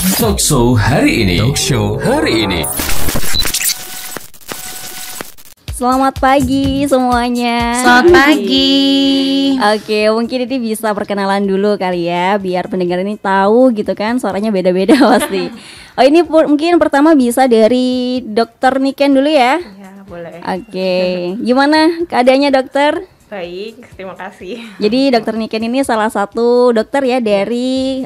Talkshow hari ini. Talkshow hari ini. Selamat pagi semuanya. Selamat pagi. Oke, mungkin ini bisa perkenalan dulu kali ya, biar pendengar ini tahu gitu kan, suaranya beda-beda pasti. Oh ini mungkin pertama bisa dari Dokter Niken dulu ya. Ya, boleh. Oke, gimana keadaannya dokter? Baik, terima kasih. Jadi Dokter Niken ini salah satu dokter ya dari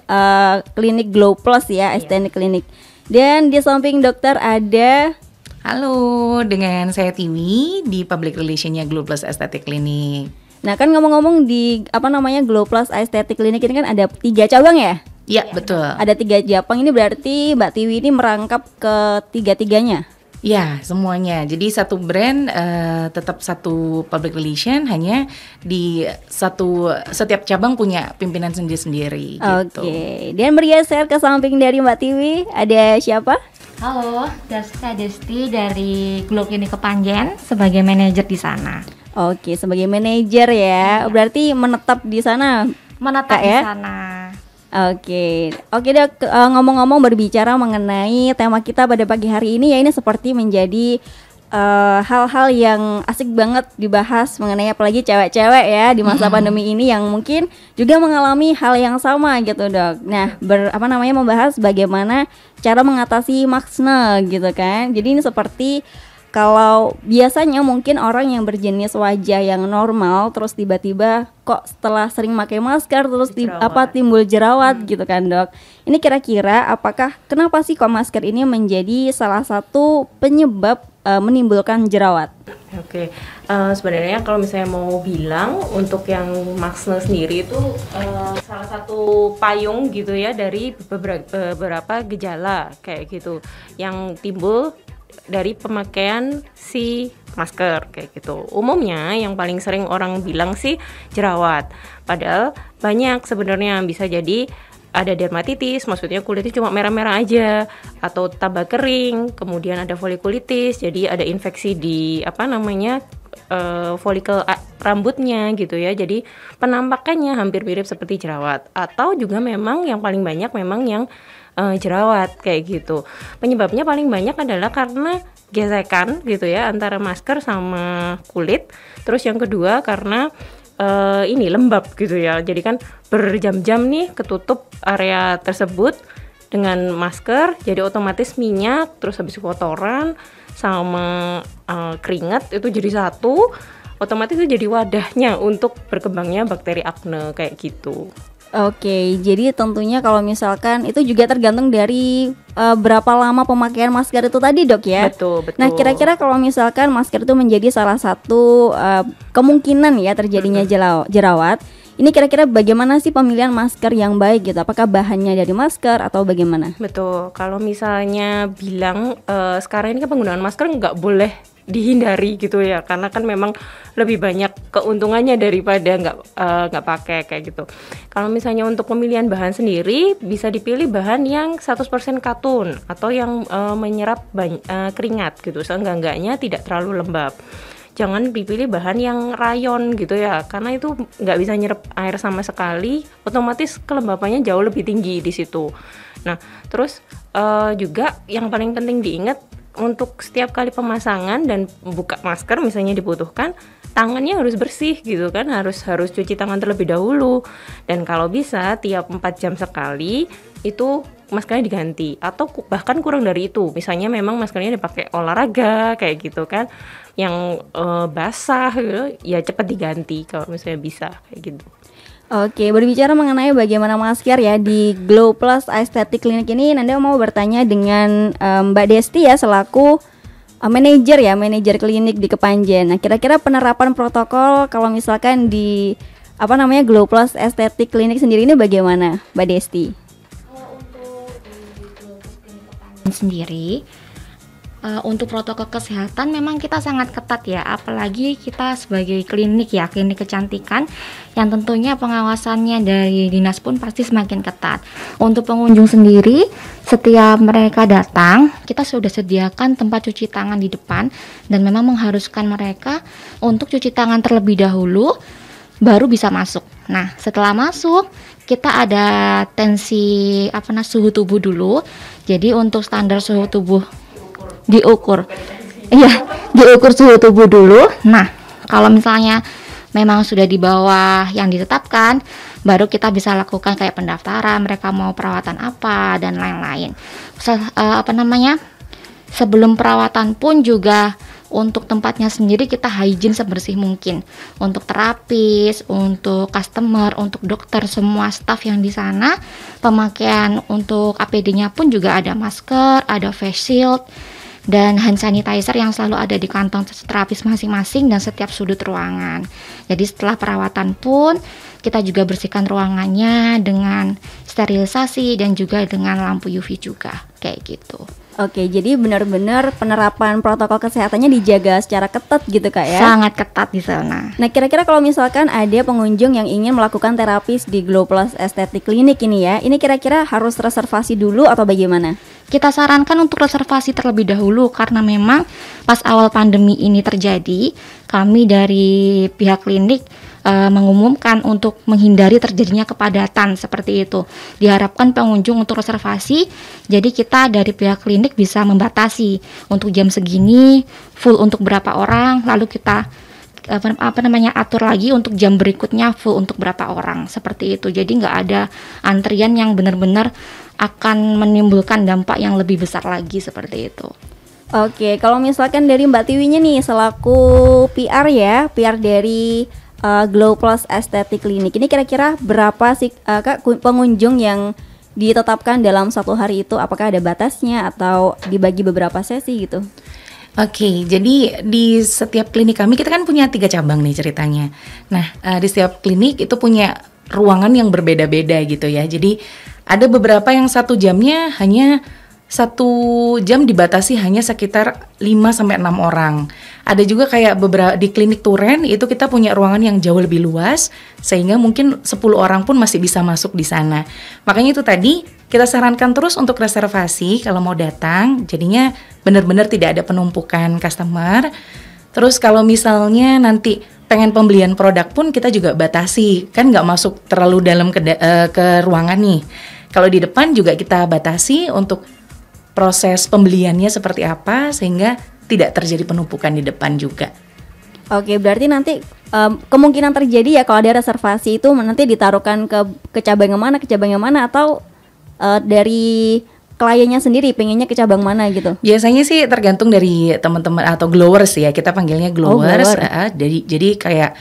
klinik Glow Plus ya, Estetik Klinik. Dan di samping dokter ada Halo, dengan saya Tiwi di Public Relationnya Glow Plus Estetik Klinik. Nah kan ngomong-ngomong di Glow Plus Estetik Klinik ini kan ada 3 cabang ya? Iya, betul. Ada 3 cabang, ini berarti Mbak Tiwi ini merangkap ke tiga-tiganya? Ya, semuanya. Jadi satu brand tetap satu public relation, hanya di setiap cabang punya pimpinan sendiri-sendiri gitu. Oke, dan bergeser ke samping dari Mbak Tiwi, ada siapa? Halo, saya Desti dari Glow Klinik Kepanjen sebagai manajer di sana. Oke, sebagai manajer ya, berarti menetap di sana. Menetap Kak, di ya? sana. Oke dok, ngomong-ngomong berbicara mengenai tema kita pada pagi hari ini ya, ini seperti menjadi hal-hal yang asik banget dibahas mengenai apalagi cewek-cewek ya di masa pandemi ini yang mungkin juga mengalami hal yang sama gitu dok. Nah membahas bagaimana cara mengatasi maksne gitu kan. Jadi ini seperti kalau biasanya mungkin orang yang berjenis wajah yang normal terus tiba-tiba kok setelah sering pakai masker terus timbul jerawat gitu kan dok. Ini kira-kira kenapa sih kok masker ini menjadi salah satu penyebab menimbulkan jerawat? Oke, sebenarnya kalau misalnya mau bilang untuk yang maksne sendiri itu salah satu payung gitu ya dari beberapa gejala kayak gitu yang timbul dari pemakaian si masker kayak gitu. Umumnya yang paling sering orang bilang sih jerawat. Padahal banyak sebenarnya, bisa jadi ada dermatitis, maksudnya kulitnya cuma merah-merah aja, atau tambah kering, kemudian ada folikulitis, jadi ada infeksi di folikel rambutnya gitu ya. Jadi penampakannya hampir mirip seperti jerawat, atau juga memang yang paling banyak memang yang jerawat kayak gitu. Penyebabnya paling banyak adalah karena gesekan gitu ya antara masker sama kulit. Terus yang kedua karena ini lembab gitu ya. Jadi kan berjam-jam nih ketutup area tersebut dengan masker, jadi otomatis minyak, terus habis kotoran sama keringat itu jadi satu, otomatis itu jadi wadahnya untuk berkembangnya bakteri akne kayak gitu. Oke, jadi tentunya kalau misalkan itu juga tergantung dari berapa lama pemakaian masker itu tadi dok ya. Betul. Nah kira-kira kalau misalkan masker itu menjadi salah satu kemungkinan ya terjadinya jerawat, ini kira-kira bagaimana sih pemilihan masker yang baik gitu? Apakah bahannya dari masker atau bagaimana? Betul, kalau misalnya bilang sekarang ini kan penggunaan masker nggak boleh dihindari gitu ya, karena kan memang lebih banyak keuntungannya daripada nggak pakai kayak gitu. Kalau misalnya untuk pemilihan bahan sendiri bisa dipilih bahan yang 100% katun atau yang menyerap keringat gitu, seenggak-enggaknya tidak terlalu lembab. Jangan dipilih bahan yang rayon gitu ya, karena itu nggak bisa nyerap air sama sekali, otomatis kelembapannya jauh lebih tinggi di situ. Nah, terus juga yang paling penting diingat, untuk setiap kali pemasangan dan buka masker misalnya dibutuhkan, tangannya harus bersih gitu kan, harus cuci tangan terlebih dahulu, dan kalau bisa tiap 4 jam sekali itu maskernya diganti, atau bahkan kurang dari itu, misalnya memang maskernya dipakai olahraga kayak gitu kan, yang basah gitu, ya cepat diganti kalau misalnya bisa kayak gitu. Oke, berbicara mengenai bagaimana masker ya di Glow Plus Estetik Klinik ini, Nanda mau bertanya dengan Mbak Desti ya selaku manajer klinik di Kepanjen. Nah, kira-kira penerapan protokol kalau misalkan di Glow Plus Estetik Klinik sendiri ini bagaimana, Mbak Desti? Kalau untuk di Glow Klinik Kepanjen sendiri, untuk protokol kesehatan memang kita sangat ketat ya, apalagi kita sebagai klinik kecantikan yang tentunya pengawasannya dari dinas pun pasti semakin ketat. Untuk pengunjung sendiri, setiap mereka datang, kita sudah sediakan tempat cuci tangan di depan dan memang mengharuskan mereka untuk cuci tangan terlebih dahulu baru bisa masuk. Nah, setelah masuk kita ada tensi suhu tubuh dulu. Jadi untuk standar suhu tubuh diukur. Iya, diukur suhu tubuh dulu. Nah, kalau misalnya memang sudah di bawah yang ditetapkan, baru kita bisa lakukan kayak pendaftaran, mereka mau perawatan apa dan lain-lain. Sebelum perawatan pun juga untuk tempatnya sendiri kita hygiene sebersih mungkin. Untuk terapis, untuk customer, untuk dokter, semua staff yang di sana, pemakaian untuk APD-nya pun juga ada masker, ada face shield, dan hand sanitizer yang selalu ada di kantong terapis masing-masing dan setiap sudut ruangan. Jadi setelah perawatan pun kita juga bersihkan ruangannya dengan sterilisasi dan juga dengan lampu UV juga, kayak gitu. Oke, jadi benar-benar penerapan protokol kesehatannya dijaga secara ketat gitu Kak ya? Sangat ketat di sana. Nah, kira-kira kalau misalkan ada pengunjung yang ingin melakukan terapis di Glow Plus Aesthetic Clinic ini ya, ini kira-kira harus reservasi dulu atau bagaimana? Kita sarankan untuk reservasi terlebih dahulu karena memang pas awal pandemi ini terjadi, kami dari pihak klinik mengumumkan untuk menghindari terjadinya kepadatan seperti itu. Diharapkan pengunjung untuk reservasi, jadi kita dari pihak klinik bisa membatasi untuk jam segini full untuk berapa orang, lalu kita atur lagi untuk jam berikutnya full untuk berapa orang, seperti itu. Jadi nggak ada antrian yang benar-benar akan menimbulkan dampak yang lebih besar lagi seperti itu. Oke, kalau misalkan dari Mbak Tiwinya nih selaku PR ya, PR dari Glow Plus Aesthetic Clinic, ini kira-kira berapa sih Kak pengunjung yang ditetapkan dalam satu hari itu? Apakah ada batasnya atau dibagi beberapa sesi gitu? Oke, jadi di setiap klinik kami kita kan punya 3 cabang nih ceritanya. Nah, di setiap klinik itu punya ruangan yang berbeda-beda gitu ya. Jadi ada beberapa yang 1 jamnya hanya 1 jam dibatasi hanya sekitar 5-6 orang. Ada juga kayak beberapa di klinik Turen itu kita punya ruangan yang jauh lebih luas sehingga mungkin 10 orang pun masih bisa masuk di sana. Makanya itu tadi kita sarankan terus untuk reservasi kalau mau datang. Jadinya benar-benar tidak ada penumpukan customer. Terus kalau misalnya nanti pengen pembelian produk pun kita juga batasi, kan nggak masuk terlalu dalam ke ruangan nih. Kalau di depan juga kita batasi untuk proses pembeliannya seperti apa sehingga tidak terjadi penumpukan di depan juga. Oke, berarti nanti kemungkinan terjadi ya kalau ada reservasi itu nanti ditaruhkan ke cabang yang mana atau dari kliennya sendiri pengennya ke cabang mana gitu? Biasanya sih tergantung dari teman-teman atau glowers ya, kita panggilnya glowers. Jadi kayak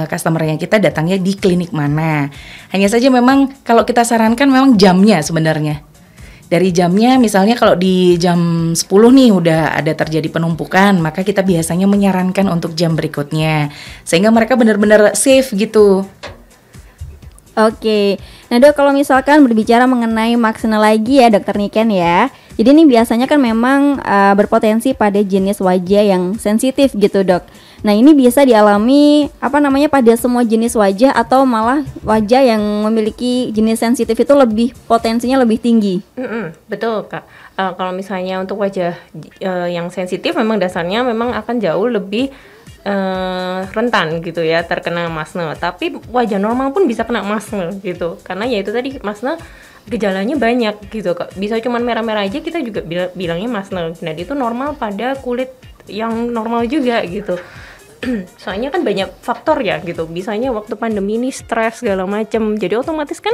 customer-nya kita datangnya di klinik mana. Hanya saja memang kalau kita sarankan memang jamnya sebenarnya. Dari jamnya misalnya kalau di jam 10 nih udah ada terjadi penumpukan, maka kita biasanya menyarankan untuk jam berikutnya sehingga mereka benar-benar safe gitu. Oke, nah Dok, kalau misalkan berbicara mengenai maksena lagi ya Dokter Niken ya, jadi ini biasanya kan memang berpotensi pada jenis wajah yang sensitif gitu Dok. Nah ini bisa dialami pada semua jenis wajah atau malah wajah yang memiliki jenis sensitif itu lebih potensinya lebih tinggi? Betul Kak. Kalau misalnya untuk wajah yang sensitif memang dasarnya memang akan jauh lebih rentan gitu ya terkena masne. Tapi wajah normal pun bisa kena masne gitu. Karena ya itu tadi masne gejalanya banyak gitu Kak. Bisa cuman merah-merah aja kita juga bilangnya masne. Nah itu normal pada kulit yang normal juga gitu. Soalnya kan banyak faktor ya gitu. Misalnya waktu pandemi ini stres segala macam. Jadi otomatis kan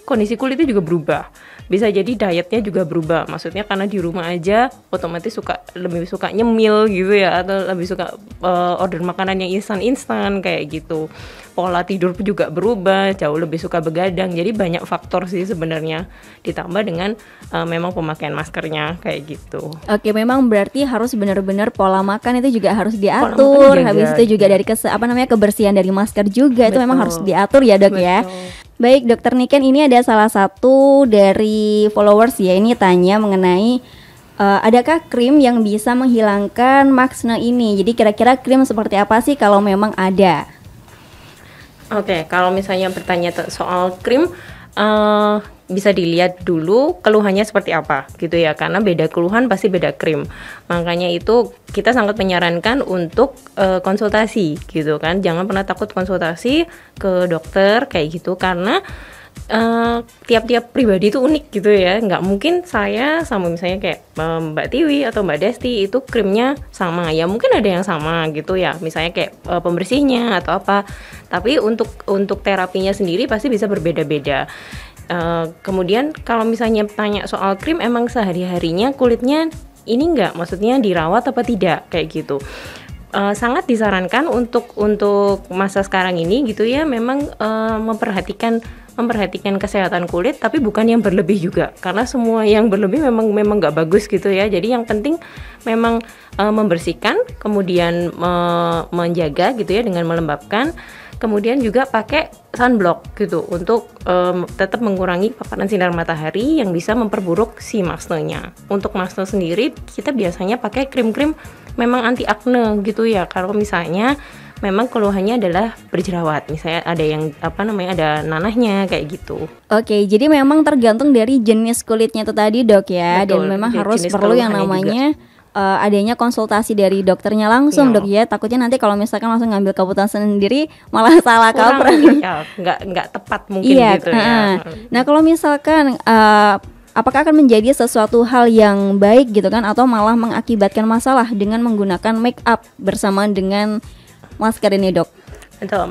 kondisi kulitnya juga berubah. Bisa jadi dietnya juga berubah. Maksudnya karena di rumah aja otomatis lebih suka nyemil gitu ya, atau lebih suka order makanan yang instan kayak gitu. Pola tidur juga berubah, jauh lebih suka begadang. Jadi banyak faktor sih sebenarnya, ditambah dengan memang pemakaian maskernya kayak gitu. Oke, memang berarti harus benar-benar pola makan itu juga harus diatur. Habis itu juga dari kebersihan dari masker juga. Betul. Itu memang harus diatur ya Dok. Betul. Ya. Baik Dokter Niken, ini ada salah satu dari followers ya, ini tanya mengenai adakah krim yang bisa menghilangkan maksne ini? Jadi kira-kira krim seperti apa sih kalau memang ada? Oke, kalau misalnya bertanya soal krim, bisa dilihat dulu keluhannya seperti apa gitu ya, karena beda keluhan pasti beda krim. Makanya itu kita sangat menyarankan untuk konsultasi gitu kan. Jangan pernah takut konsultasi ke dokter kayak gitu, karena tiap-tiap pribadi itu unik gitu ya. Nggak mungkin saya sama misalnya kayak Mbak Tiwi atau Mbak Desti itu krimnya sama ya, mungkin ada yang sama gitu ya, misalnya kayak pembersihnya atau apa, tapi untuk terapinya sendiri pasti bisa berbeda-beda. Kemudian kalau misalnya tanya soal krim, emang sehari-harinya kulitnya ini nggak, maksudnya dirawat apa tidak kayak gitu. Sangat disarankan untuk masa sekarang ini gitu ya, memang memperhatikan kesehatan kulit, tapi bukan yang berlebih juga, karena semua yang berlebih memang nggak bagus gitu ya. Jadi yang penting memang membersihkan, kemudian menjaga gitu ya dengan melembabkan, kemudian juga pakai sunblock gitu untuk tetap mengurangi paparan sinar matahari yang bisa memperburuk si maskenya. Untuk masker sendiri kita biasanya pakai krim-krim memang anti akne gitu ya. Kalau misalnya memang keluhannya adalah berjerawat, misalnya ada yang ada nanahnya kayak gitu. Oke, jadi memang tergantung dari jenis kulitnya itu tadi dok ya. Betul, dan memang dari harus jenis perlu yang keluhannya namanya adanya konsultasi dari dokternya langsung Iya. dok ya. Takutnya nanti kalau misalkan langsung ngambil keputusan sendiri malah salah Kurang kaprah. ya, nggak tepat mungkin Iya, gitu ya. Nah kalau misalkan apakah akan menjadi sesuatu hal yang baik gitu kan, atau malah mengakibatkan masalah dengan menggunakan make up bersamaan dengan masker ini dok? Untuk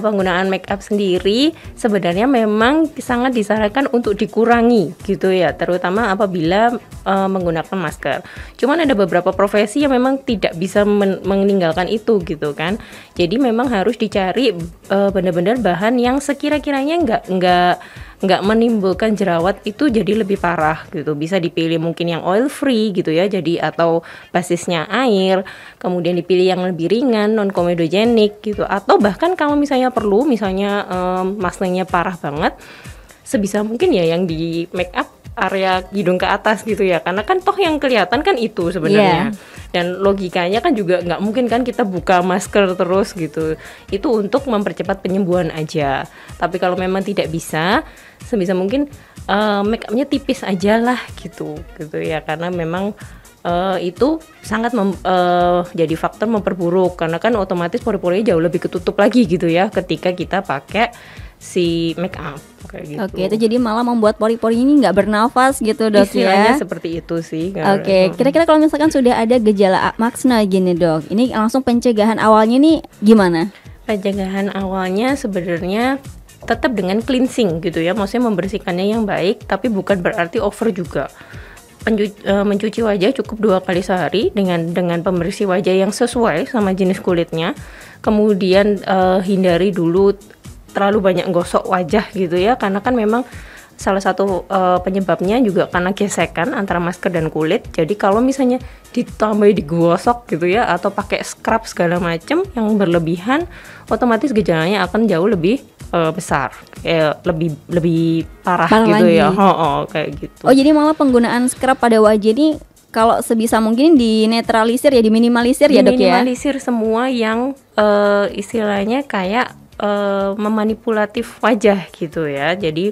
penggunaan make up sendiri sebenarnya memang sangat disarankan untuk dikurangi gitu ya, terutama apabila menggunakan masker. Cuman ada beberapa profesi yang memang tidak bisa meninggalkan itu gitu kan. Jadi memang harus dicari benar-benar bahan yang sekira-kiranya nggak menimbulkan jerawat itu jadi lebih parah gitu. Bisa dipilih mungkin yang oil free gitu ya, jadi atau basisnya air, kemudian dipilih yang lebih ringan, non komedogenik gitu, atau bahkan kalau misalnya perlu, misalnya maskernya parah banget, sebisa mungkin ya yang di make up area hidung ke atas gitu ya, karena kan toh yang kelihatan kan itu sebenarnya. Dan logikanya kan juga nggak mungkin kan kita buka masker terus gitu, itu untuk mempercepat penyembuhan aja. Tapi kalau memang tidak bisa, sebisa mungkin make upnya tipis aja lah gitu ya, karena memang itu sangat jadi faktor memperburuk, karena kan otomatis pori-porinya jauh lebih ketutup lagi gitu ya ketika kita pakai si make up kayak gitu. Oke, itu jadi malah membuat pori-pori ini nggak bernafas gitu dok. Istilahnya ya. seperti itu sih. Oke, kira-kira kalau misalkan sudah ada gejala maksna gini dok, ini langsung pencegahan awalnya nih gimana? Pencegahan awalnya sebenarnya tetap dengan cleansing gitu ya, maksudnya membersihkannya yang baik, tapi bukan berarti over juga. Mencuci wajah cukup 2 kali sehari dengan pembersih wajah yang sesuai sama jenis kulitnya. Kemudian hindari dulu terlalu banyak gosok wajah gitu ya, karena kan memang salah satu penyebabnya juga karena gesekan antara masker dan kulit. Jadi kalau misalnya ditambah digosok gitu ya, atau pakai scrub segala macam yang berlebihan, otomatis gejalanya akan jauh lebih besar, kayak lebih parah gitu lagi. ya. Kayak gitu. Oh, jadi malah penggunaan scrub pada wajah ini kalau sebisa mungkin dinetralisir ya, diminimalisir ya dok ya. Diminimalisir semua yang istilahnya kayak memanipulatif wajah gitu ya. Jadi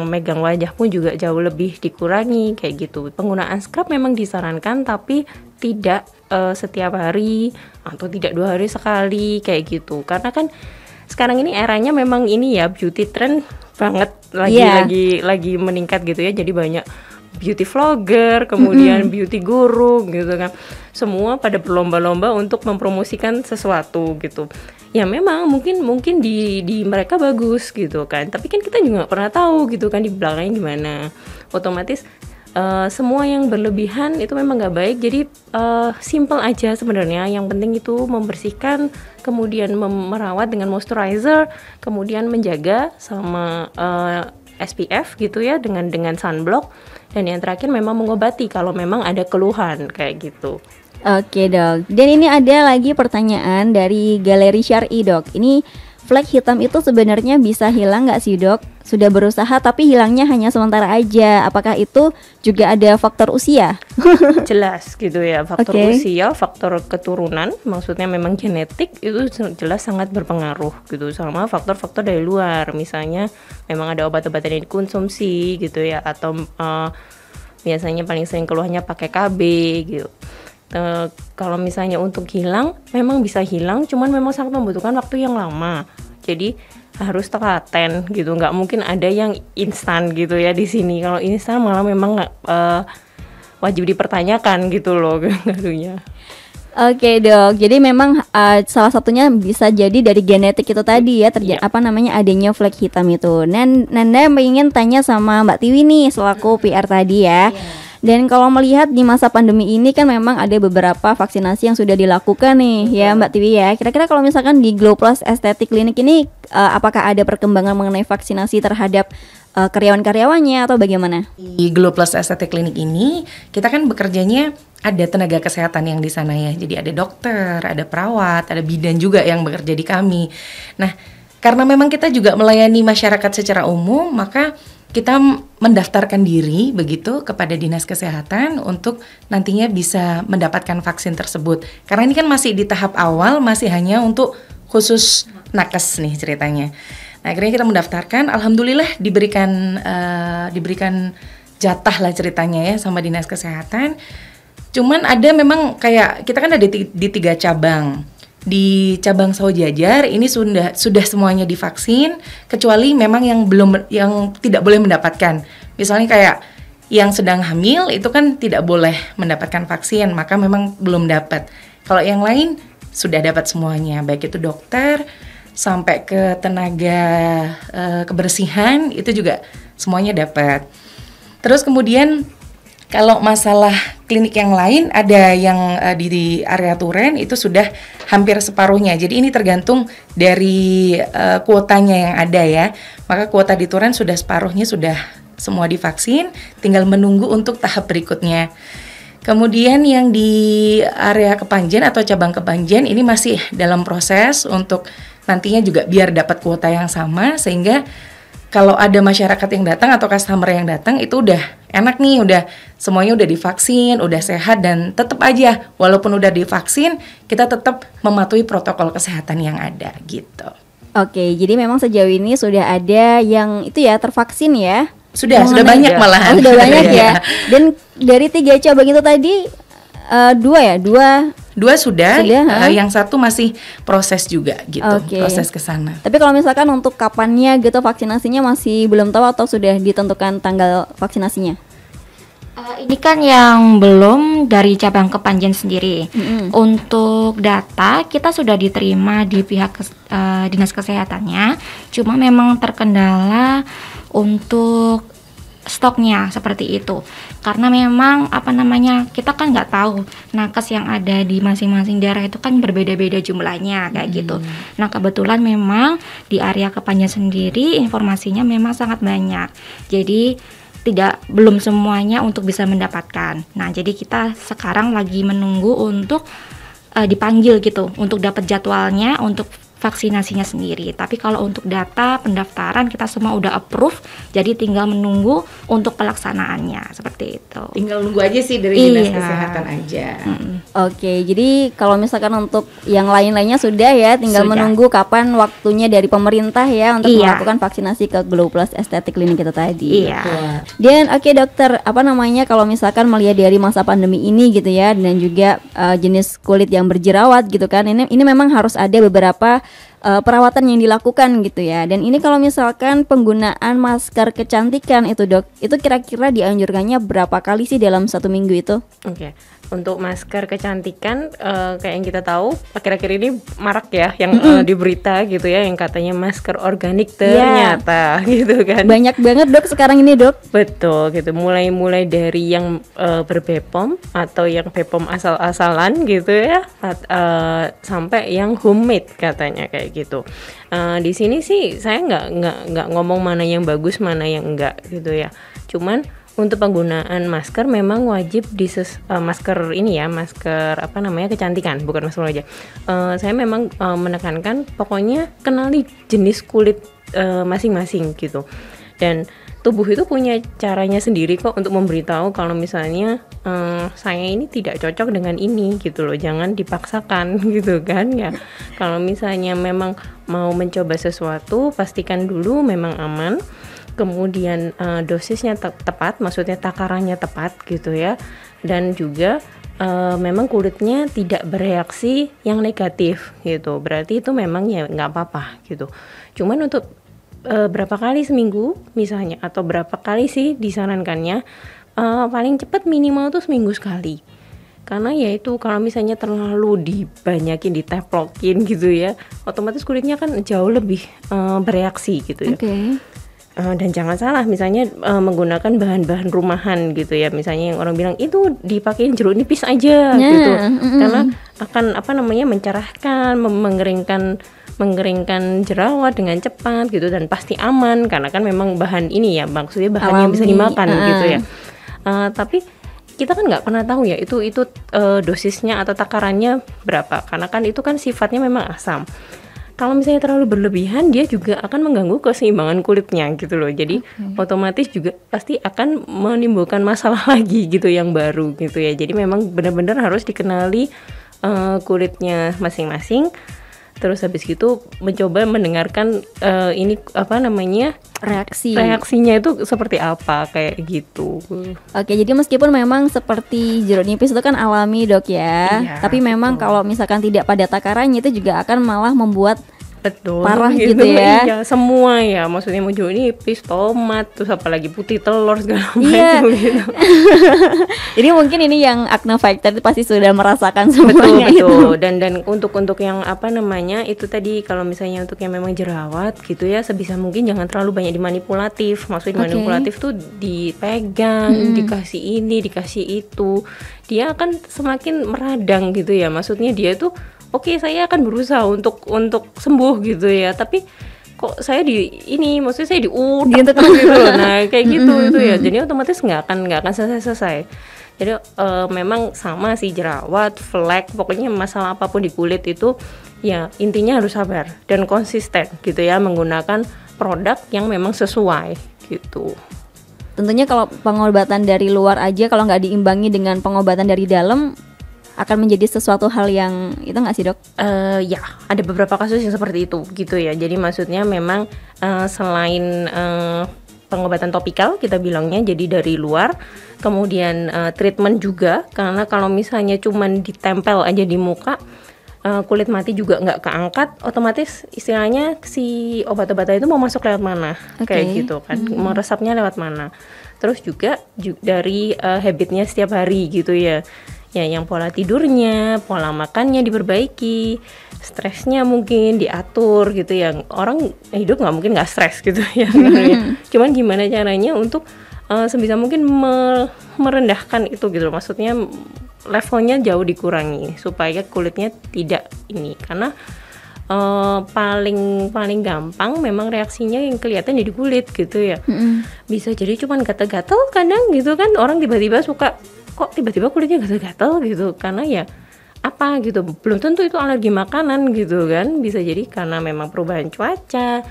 megang wajah pun juga jauh lebih dikurangi kayak gitu. Penggunaan scrub memang disarankan, tapi tidak setiap hari atau tidak 2 hari sekali kayak gitu. Karena kan sekarang ini eranya memang ini ya, beauty trend banget, lagi meningkat gitu ya. Jadi banyak beauty vlogger, kemudian beauty guru gitu kan. Semua pada berlomba-lomba untuk mempromosikan sesuatu gitu. Ya memang mungkin di mereka bagus gitu kan. Tapi kan kita juga nggak pernah tahu gitu kan di belakangnya gimana. Otomatis semua yang berlebihan itu memang nggak baik. Jadi simple aja sebenarnya. Yang penting itu membersihkan, kemudian merawat dengan moisturizer, kemudian menjaga sama SPF gitu ya, dengan sunblock, dan yang terakhir memang mengobati kalau memang ada keluhan kayak gitu. Oke dok, dan ini ada lagi pertanyaan dari Galeri Syar'i dok. Ini flek hitam itu sebenarnya bisa hilang nggak sih dok? Sudah berusaha tapi hilangnya hanya sementara aja. Apakah itu juga ada faktor usia? Jelas gitu ya, faktor Oke. usia, faktor keturunan, maksudnya memang genetik itu jelas sangat berpengaruh gitu, sama faktor-faktor dari luar, misalnya memang ada obat-obatan yang dikonsumsi gitu ya, atau biasanya paling sering keluhannya pakai KB gitu. Kalau misalnya untuk hilang, memang bisa hilang, cuman memang sangat membutuhkan waktu yang lama. Jadi harus telaten gitu, nggak mungkin ada yang instan gitu ya di sini. Kalau instan malah memang nggak wajib dipertanyakan gitu loh ngaruhnya. Oke dok, jadi memang salah satunya bisa jadi dari genetik itu tadi ya, apa namanya adanya flek hitam itu. Nanda ingin tanya sama Mbak Tiwi nih selaku PR tadi ya. Dan kalau melihat di masa pandemi ini kan memang ada beberapa vaksinasi yang sudah dilakukan nih ya Mbak Tiwi ya. Kira-kira kalau misalkan di Glow Plus Aesthetic Clinic ini apakah ada perkembangan mengenai vaksinasi terhadap karyawan-karyawannya atau bagaimana? Di Glow Plus Aesthetic Clinic ini kita kan bekerjanya ada tenaga kesehatan yang di sana ya. Jadi ada dokter, ada perawat, ada bidan juga yang bekerja di kami. Nah, karena memang kita juga melayani masyarakat secara umum, maka kita mendaftarkan diri begitu kepada Dinas Kesehatan untuk nantinya bisa mendapatkan vaksin tersebut. Karena ini kan masih di tahap awal, masih hanya untuk khusus nakes nih ceritanya. Nah, akhirnya kita mendaftarkan, alhamdulillah diberikan jatah lah ceritanya ya sama Dinas Kesehatan. Cuman ada memang kayak kita kan ada di 3 cabang. Di cabang Saujajar ini sudah semuanya divaksin, kecuali memang yang tidak boleh mendapatkan. Misalnya kayak yang sedang hamil itu kan tidak boleh mendapatkan vaksin, maka memang belum dapat. Kalau yang lain sudah dapat semuanya, baik itu dokter sampai ke tenaga kebersihan itu juga semuanya dapat. Terus kemudian kalau masalah klinik yang lain ada yang di area Turen itu sudah hampir separuhnya. Jadi ini tergantung dari kuotanya yang ada ya. Maka kuota di Turen sudah separuhnya sudah semua divaksin, tinggal menunggu untuk tahap berikutnya. Kemudian yang di area Kepanjen atau cabang Kepanjen ini masih dalam proses untuk nantinya juga biar dapat kuota yang sama, sehingga kalau ada masyarakat yang datang atau customer yang datang itu udah enak nih, udah semuanya udah divaksin, udah sehat, dan tetap aja walaupun udah divaksin kita tetap mematuhi protokol kesehatan yang ada gitu. Oke, jadi memang sejauh ini sudah ada yang itu ya tervaksin ya? Sudah banyak malahan. Oh, sudah banyak ya. Dan dari 3 cabang itu tadi 2 sudah, yang satu masih proses juga gitu, proses ke sana. Tapi kalau misalkan untuk kapannya gitu vaksinasinya masih belum tahu atau sudah ditentukan tanggal vaksinasinya? Ini kan yang belum dari cabang Kepanjen sendiri. Untuk data kita sudah diterima di pihak Dinas Kesehatannya, cuma memang terkendala untuk stoknya seperti itu, karena memang kita kan nggak tahu nakes yang ada di masing-masing daerah itu kan berbeda-beda jumlahnya kayak gitu. Nah kebetulan memang di area Kepanjen sendiri informasinya memang sangat banyak, jadi belum semuanya untuk bisa mendapatkan. Nah jadi kita sekarang lagi menunggu untuk dipanggil gitu untuk dapat jadwalnya untuk vaksinasinya sendiri. Tapi kalau untuk data pendaftaran kita semua udah approve, jadi tinggal menunggu untuk pelaksanaannya seperti itu. Tinggal nunggu aja sih dari Dinas Kesehatan aja. Oke, jadi kalau misalkan untuk yang lain-lainnya sudah ya, tinggal menunggu kapan waktunya dari pemerintah ya untuk melakukan vaksinasi ke Glow Plus Aesthetic Clinic itu tadi. Iya. Dan oke dokter, kalau misalkan melihat dari masa pandemi ini gitu ya, dan juga jenis kulit yang berjerawat gitu kan, ini memang harus ada beberapa perawatan yang dilakukan gitu ya. Dan ini kalau misalkan penggunaan masker kecantikan itu dok, itu kira-kira dianjurkannya berapa kali sih dalam 1 minggu itu? Oke. Untuk masker kecantikan kayak yang kita tahu akhir-akhir ini marak ya yang di berita gitu ya, yang katanya masker organik ternyata gitu kan. Banyak banget dok sekarang ini dok. Betul gitu, mulai dari yang ber-BPOM atau yang BPOM asal-asalan gitu ya, sampai yang homemade katanya kayak gitu. Di sini sih saya nggak ngomong mana yang bagus mana yang enggak gitu ya. Cuman Untuk penggunaan masker memang wajib masker ini ya, masker apa namanya, kecantikan, bukan masker wajah. Saya memang menekankan pokoknya kenali jenis kulit masing-masing gitu. Dan tubuh itu punya caranya sendiri kok untuk memberitahu kalau misalnya saya ini tidak cocok dengan ini gitu loh. Jangan dipaksakan gitu kan ya. Kalau misalnya memang mau mencoba sesuatu, pastikan dulu memang aman. Kemudian dosisnya tepat, maksudnya takarannya tepat gitu ya, dan juga memang kulitnya tidak bereaksi yang negatif gitu, berarti itu memang ya nggak apa-apa gitu. Cuman untuk berapa kali seminggu misalnya, atau berapa kali sih disarankannya, paling cepat minimal tuh seminggu sekali. Karena ya itu kalau misalnya terlalu dibanyakin, diteplokin gitu ya, otomatis kulitnya kan jauh lebih bereaksi gitu ya. Dan jangan salah, misalnya menggunakan bahan-bahan rumahan gitu ya, misalnya yang orang bilang itu dipakein jeruk nipis aja gitu, karena akan apa namanya, mencerahkan, mengeringkan jerawat dengan cepat gitu, dan pasti aman karena kan memang bahan ini ya, maksudnya bahan yang bisa dimakan gitu ya. Tapi kita kan nggak pernah tahu ya itu dosisnya atau takarannya berapa, karena kan itu kan sifatnya memang asam. Kalau misalnya terlalu berlebihan, dia juga akan mengganggu keseimbangan kulitnya gitu loh. Jadi otomatis juga pasti akan menimbulkan masalah lagi gitu yang baru gitu ya. Jadi memang benar-benar harus dikenali kulitnya masing-masing. Terus habis gitu mencoba mendengarkan ini apa namanya, reaksinya itu seperti apa, kayak gitu. Oke, jadi meskipun memang seperti jeruk nipis itu kan alami dok ya, tapi memang kalau misalkan tidak pada takarannya itu juga akan malah membuat parah gitu ya. Iya, semua ya, maksudnya mau jeruk nipis, tomat, terus apalagi putih telur segala Iya. macam gitu. Jadi mungkin ini yang acne fighter pasti sudah merasakan semuanya betul. Dan untuk yang apa namanya itu tadi, kalau misalnya untuk yang memang jerawat gitu ya, sebisa mungkin jangan terlalu banyak dimanipulatif. Maksudnya manipulatif tuh dipegang, dikasih ini, dikasih itu, dia akan semakin meradang gitu ya. Maksudnya dia tuh oke, saya akan berusaha untuk sembuh gitu ya, tapi kok saya maksudnya saya diutak gitu loh. Nah kayak gitu itu ya, jadi otomatis nggak akan selesai. Jadi memang sama sih, jerawat, flek, pokoknya masalah apapun di kulit itu ya intinya harus sabar dan konsisten gitu ya, menggunakan produk yang memang sesuai gitu. Tentunya kalau pengobatan dari luar aja kalau nggak diimbangi dengan pengobatan dari dalam akan menjadi sesuatu hal yang itu nggak sih dok? Ya ada beberapa kasus yang seperti itu gitu ya. Jadi maksudnya memang selain pengobatan topikal kita bilangnya, jadi dari luar, kemudian treatment juga, karena kalau misalnya cuman ditempel aja di muka, kulit mati juga nggak keangkat, otomatis istilahnya si obat-obatan itu mau masuk lewat mana, kayak gitu kan, meresapnya lewat mana. Terus juga dari habitnya setiap hari gitu ya. Ya, yang pola tidurnya, pola makannya diperbaiki, stresnya mungkin diatur gitu ya. Orang hidup nggak mungkin nggak stres gitu ya. Cuman gimana caranya untuk sebisa mungkin merendahkan itu gitu. Maksudnya levelnya jauh dikurangi supaya kulitnya tidak ini, karena paling gampang memang reaksinya yang kelihatan di kulit gitu ya. Bisa jadi cuman gatal-gatal kadang gitu kan, orang tiba-tiba suka kok tiba-tiba kulitnya gatal-gatal gitu, karena ya apa gitu, belum tentu itu alergi makanan gitu kan, bisa jadi karena memang perubahan cuaca,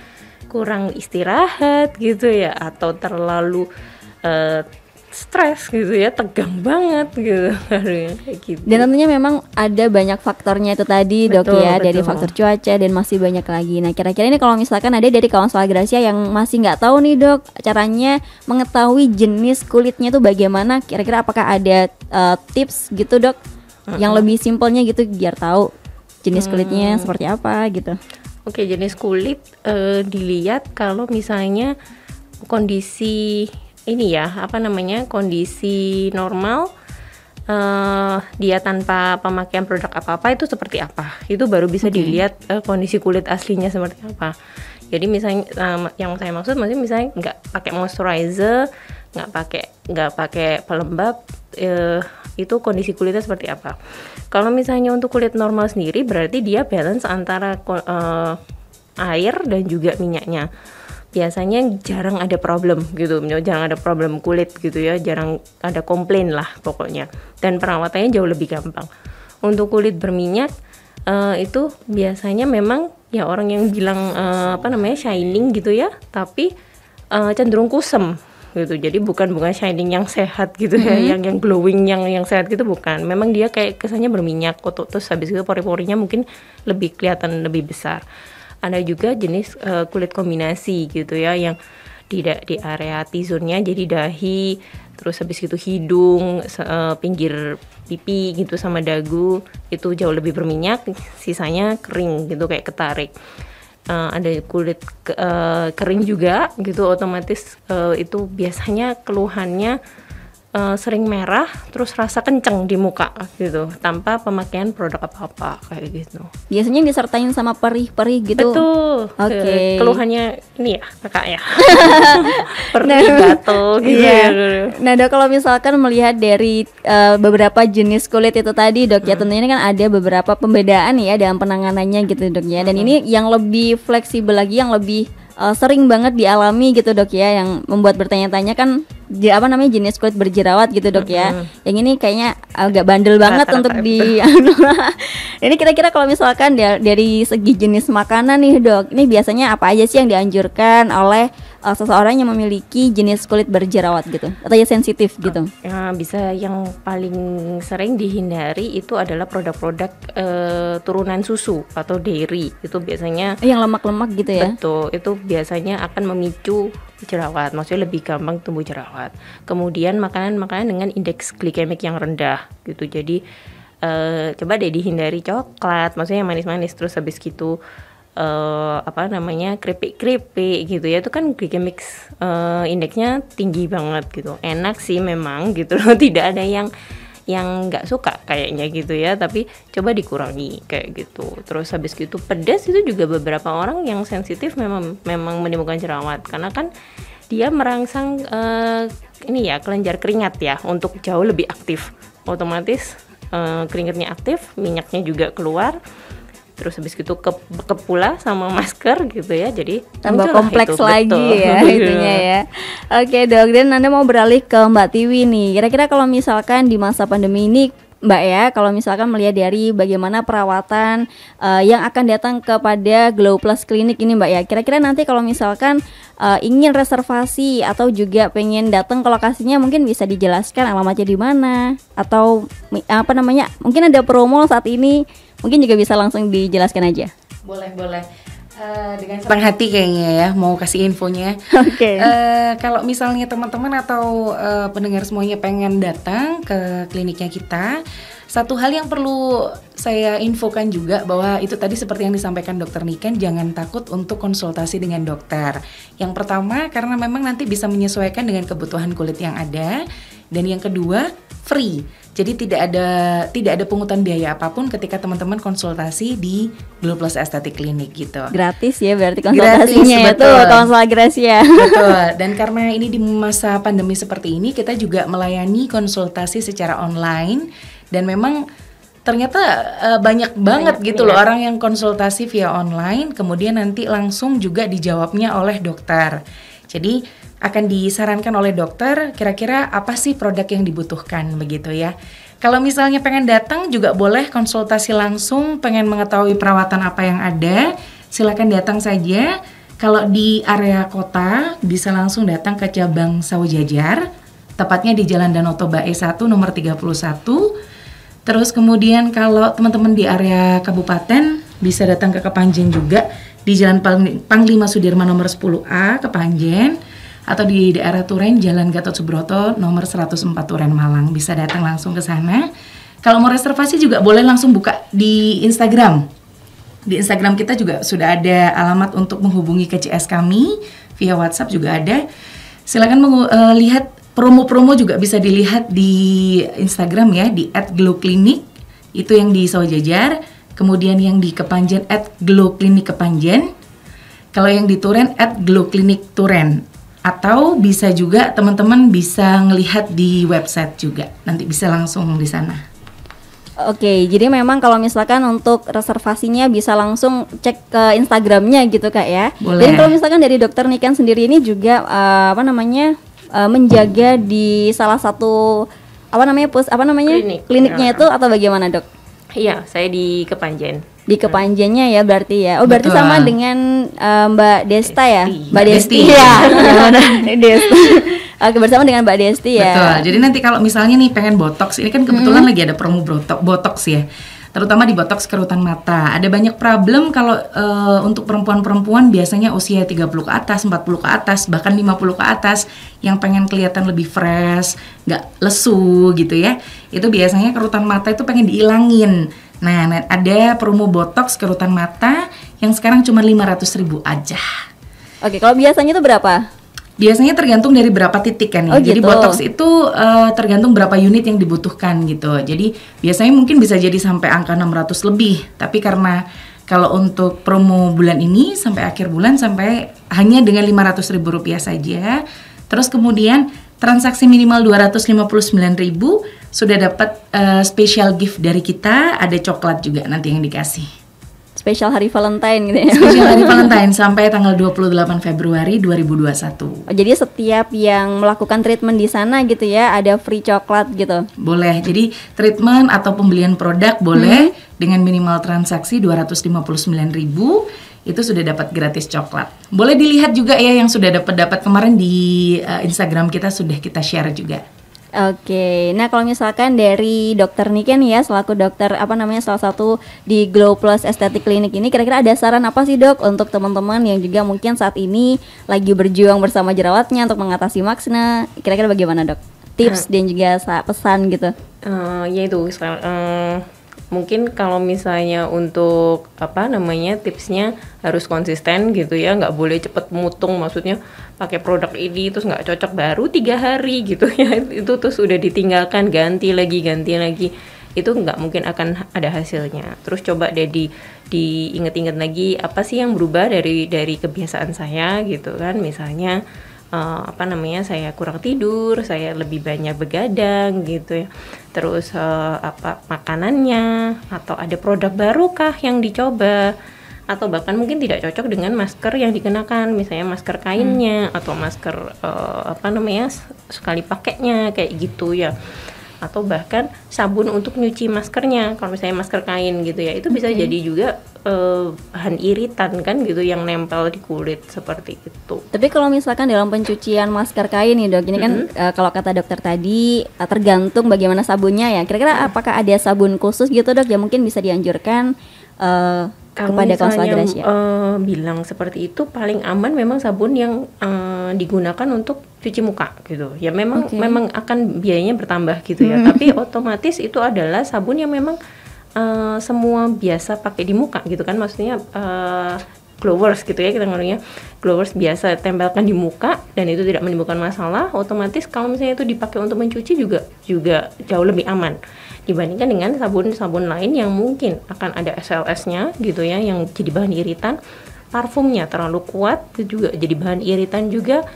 kurang istirahat gitu ya, atau terlalu stres gitu ya, tegang banget gitu kayak gitu. Dan tentunya memang ada banyak faktornya itu tadi dok ya, dari faktor cuaca dan masih banyak lagi. Nah kira-kira ini kalau misalkan ada dari kawan Soal Gracia yang masih nggak tahu nih dok, caranya mengetahui jenis kulitnya itu bagaimana, kira-kira apakah ada tips gitu dok, yang lebih simpelnya gitu biar tahu jenis kulitnya seperti apa gitu. Oke, jenis kulit dilihat kalau misalnya kondisi ini ya, apa namanya, kondisi normal, dia tanpa pemakaian produk apa-apa itu seperti apa, itu baru bisa dilihat kondisi kulit aslinya seperti apa. Jadi misalnya yang saya maksud misalnya nggak pakai moisturizer, nggak pakai pelembab, itu kondisi kulitnya seperti apa. Kalau misalnya untuk kulit normal sendiri berarti dia balance antara air dan juga minyaknya. biasanya jarang ada problem gitu, jarang ada problem kulit gitu ya, jarang ada komplain lah pokoknya. Dan perawatannya jauh lebih gampang. Untuk kulit berminyak itu biasanya memang ya orang yang bilang shining gitu ya, tapi cenderung kusem gitu. Jadi bukan shining yang sehat gitu ya, yang glowing yang sehat gitu bukan. Memang dia kayak kesannya berminyak, terus habis itu pori-porinya mungkin lebih kelihatan lebih besar. Ada juga jenis kulit kombinasi gitu ya, yang di area T-zone-nya jadi dahi, terus habis itu hidung, pinggir pipi gitu sama dagu itu jauh lebih berminyak, sisanya kering gitu kayak ketarik. Ada kulit kering juga gitu, otomatis itu biasanya keluhannya sering merah terus rasa kenceng di muka gitu tanpa pemakaian produk apa-apa kayak gitu. Biasanya disertain sama perih-perih gitu. Betul. Oke. Keluhannya ini ya kakak ya. Perih gatel gitu Iya. ya. Nah Dok, kalau misalkan melihat dari beberapa jenis kulit itu tadi Dok ya, tentunya kan ada beberapa pembedaan ya dalam penanganannya gitu Dok ya. Dan ini yang lebih fleksibel lagi, yang lebih sering banget dialami gitu Dok ya, yang membuat bertanya-tanya kan jenis kulit berjerawat gitu Dok ya. Yang ini kayaknya agak bandel banget Rata-rata untuk di Ini kira-kira kalau misalkan dari segi jenis makanan nih Dok, ini biasanya apa aja sih yang dianjurkan oleh seseorang yang memiliki jenis kulit berjerawat gitu atau ya sensitif gitu? Bisa yang paling sering dihindari itu adalah produk-produk turunan susu atau dairy. Itu biasanya Yang lemak-lemak gitu ya. betul, itu biasanya akan memicu jerawat, maksudnya lebih gampang tumbuh jerawat. Kemudian makanan-makanan dengan indeks glikemik yang rendah gitu. Jadi coba deh dihindari coklat, maksudnya yang manis-manis, terus habis gitu keripik-keripik gitu ya, itu kan glycemic indeksnya tinggi banget gitu. Enak sih memang gitu loh, tidak ada yang nggak suka kayaknya gitu ya, tapi coba dikurangi kayak gitu. Terus habis gitu pedas itu juga beberapa orang yang sensitif memang menimbulkan jerawat karena kan dia merangsang kelenjar keringat ya untuk jauh lebih aktif. Otomatis keringatnya aktif, minyaknya juga keluar. Terus habis gitu bekep pula sama masker gitu ya, jadi tambah muncullah kompleks itu, lagi betul. ya itunya ya. Oke Dok, dan Anda mau beralih ke Mbak Tiwi nih. Kira-kira kalau misalkan di masa pandemi ini Mbak ya, kalau misalkan melihat dari bagaimana perawatan yang akan datang kepada Glow Plus Clinic ini Mbak ya, kira-kira nanti kalau misalkan ingin reservasi atau juga pengen datang ke lokasinya, mungkin bisa dijelaskan alamatnya di mana atau mungkin ada promo saat ini, mungkin juga bisa langsung dijelaskan aja. Boleh. Dengan senang hati kayaknya ya mau kasih infonya. Oke. Kalau misalnya teman-teman atau pendengar semuanya pengen datang ke kliniknya kita, satu hal yang perlu saya infokan juga bahwa itu tadi seperti yang disampaikan Dokter Niken, jangan takut untuk konsultasi dengan dokter. Yang pertama karena memang nanti bisa menyesuaikan dengan kebutuhan kulit yang ada, dan yang kedua free. Jadi tidak ada pungutan biaya apapun ketika teman-teman konsultasi di Glow Plus Aesthetic Clinic gitu. Gratis ya berarti konsultasinya ya, betul. tuh konsul gratis ya. Betul. Dan karena ini di masa pandemi seperti ini, kita juga melayani konsultasi secara online, dan memang ternyata banyak banget gitu loh orang yang konsultasi via online, kemudian nanti langsung juga dijawabnya oleh dokter. Jadi akan disarankan oleh dokter kira-kira apa sih produk yang dibutuhkan begitu ya. Kalau misalnya pengen datang juga boleh konsultasi langsung, pengen mengetahui perawatan apa yang ada, silakan datang saja. Kalau di area kota bisa langsung datang ke cabang Sawojajar, tepatnya di Jalan Danau Toba E1 nomor 31. Terus kemudian kalau teman-teman di area kabupaten bisa datang ke Kepanjen juga di Jalan Panglima Sudirman nomor 10A Kepanjen, atau di daerah Turen Jalan Gatot Subroto nomor 104 Turen Malang, bisa datang langsung ke sana. Kalau mau reservasi juga boleh langsung buka di Instagram. Di Instagram kita juga sudah ada alamat untuk menghubungi ke CS kami, via WhatsApp juga ada. Silakan lihat promo-promo juga bisa dilihat di Instagram ya, di @glowclinic, itu yang di Sawojajar. Kemudian yang di Kepanjen @glowclinic Kepanjen. Kalau yang di Turen @glowclinic Turen. Atau bisa juga teman-teman bisa ngelihat di website juga, nanti bisa langsung di sana. Oke, jadi memang kalau misalkan untuk reservasinya bisa langsung cek ke Instagramnya gitu Kak ya. Boleh. Dan kalau misalkan dari Dokter Niken sendiri ini juga menjaga di salah satu kliniknya Ya. itu atau bagaimana Dok? Iya, saya di Kepanjen. Di Kepanjennya ya berarti ya. Oh berarti Betul. sama dengan Mbak Desta ya? Desti. Mbak Desti. Desti. Ya. Desta. Oke, bersama dengan Mbak Desti ya. Betul. Jadi nanti kalau misalnya nih pengen botox, ini kan kebetulan lagi ada promo botox ya. Terutama di botox kerutan mata. Ada banyak problem kalau untuk perempuan-perempuan biasanya usia 30 ke atas, 40 ke atas, bahkan 50 ke atas yang pengen kelihatan lebih fresh, nggak lesu gitu ya. Itu biasanya kerutan mata itu pengen diilangin. Nah, ada promo botox kerutan mata yang sekarang cuma 500.000 aja. Oke, kalau biasanya itu berapa? Biasanya tergantung dari berapa titik kan ya. Oh, Jadi gitu. botox itu tergantung berapa unit yang dibutuhkan gitu. Jadi biasanya mungkin bisa jadi sampai angka 600 lebih. Tapi karena kalau untuk promo bulan ini sampai akhir bulan sampai hanya dengan Rp500.000 saja. Terus kemudian transaksi minimal 259.000 sudah dapat special gift dari kita, ada coklat juga nanti yang dikasih. Spesial hari Valentine gitu ya. Spesial hari Valentine sampai tanggal 28 Februari 2021. Oh, jadi setiap yang melakukan treatment di sana gitu ya, ada free coklat gitu. Boleh. Jadi treatment atau pembelian produk boleh dengan minimal transaksi 259.000 itu sudah dapat gratis coklat. Boleh dilihat juga ya yang sudah dapat kemarin di Instagram kita sudah kita share juga. Oke, nah kalau misalkan dari Dokter Niken ya selaku dokter salah satu di Glow Plus Aesthetic Clinic ini, kira-kira ada saran apa sih Dok untuk teman-teman yang juga mungkin saat ini lagi berjuang bersama jerawatnya untuk mengatasi maksna? Kira-kira bagaimana Dok? Tips dan juga pesan gitu. Yaitu mungkin kalau misalnya untuk tipsnya harus konsisten gitu ya, nggak boleh cepet mutung, maksudnya pakai produk ini terus nggak cocok baru 3 hari gitu ya, itu terus udah ditinggalkan ganti lagi itu nggak mungkin akan ada hasilnya. Terus coba deh diinget-inget lagi apa sih yang berubah dari kebiasaan saya gitu kan, misalnya saya kurang tidur, saya lebih banyak begadang gitu ya. Terus makanannya, atau ada produk baru kah yang dicoba, atau bahkan mungkin tidak cocok dengan masker yang dikenakan, misalnya masker kainnya atau masker sekali pakainya kayak gitu ya. Atau bahkan sabun untuk nyuci maskernya, kalau misalnya masker kain gitu ya, itu bisa jadi juga bahan iritan kan gitu yang nempel di kulit seperti itu. Tapi kalau misalkan dalam pencucian masker kain nih Dok, ini kan kalau kata dokter tadi tergantung bagaimana sabunnya ya. Kira-kira apakah ada sabun khusus gitu Dok yang mungkin bisa dianjurkan kepada konselor Gracia? Bilang seperti itu paling aman memang sabun yang digunakan untuk cuci muka gitu. Ya memang akan biayanya bertambah gitu ya. Tapi otomatis itu adalah sabun yang memang semua biasa pakai di muka gitu kan, maksudnya glowers gitu ya, kita ngomongnya glowers biasa tempelkan di muka dan itu tidak menimbulkan masalah. Otomatis kalau misalnya itu dipakai untuk mencuci juga jauh lebih aman dibandingkan dengan sabun-sabun lain yang mungkin akan ada SLS-nya gitu ya, yang jadi bahan iritan. Parfumnya terlalu kuat itu juga jadi bahan iritan juga.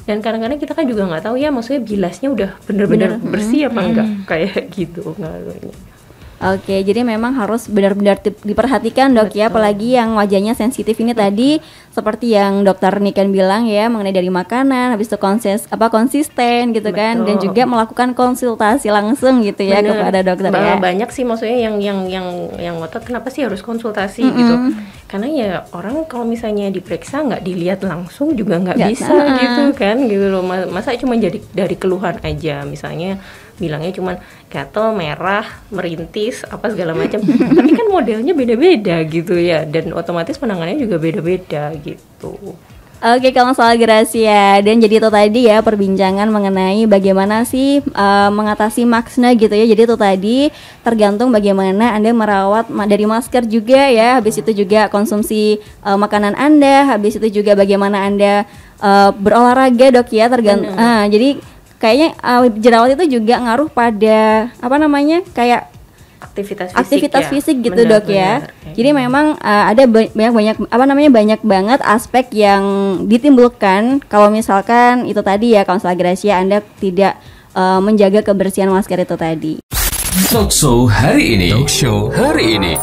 Dan kadang-kadang kita kan juga nggak tahu ya, maksudnya bilasnya udah bener-bener bersih apa enggak, kayak gitu ngaruhnya. Oke, jadi memang harus benar-benar diperhatikan Dok. Betul. Ya, apalagi yang wajahnya sensitif ini tadi seperti yang Dokter Niken bilang ya, mengenai dari makanan, habis itu konsisten gitu. Betul. Kan, dan juga melakukan konsultasi langsung gitu ya. Bener. Kepada dokter ya. Banyak sih maksudnya yang ngotot kenapa sih harus konsultasi gitu. Karena ya orang kalau misalnya diperiksa nggak dilihat langsung juga nggak bisa gitu kan gitu loh. Masa cuma jadi dari keluhan aja, misalnya bilangnya cuman gatel, merah, merintis, apa segala macam. Tapi kan modelnya beda-beda gitu ya, dan otomatis penanganannya juga beda-beda gitu. Oke, konselor Gracia. Dan jadi itu tadi ya perbincangan mengenai bagaimana sih mengatasi maksna gitu ya. Jadi itu tadi tergantung bagaimana Anda merawat dari masker juga ya. Habis itu juga konsumsi makanan Anda. Habis itu juga bagaimana Anda berolahraga Dok ya. Tergantung. Jadi kayaknya jerawat itu juga ngaruh pada kayak aktivitas fisik gitu Dok ya. Jadi memang ada banyak banget aspek yang ditimbulkan kalau misalkan itu tadi ya konselor Gracia Anda tidak menjaga kebersihan masker itu tadi. Talkshow hari ini. Talkshow hari ini.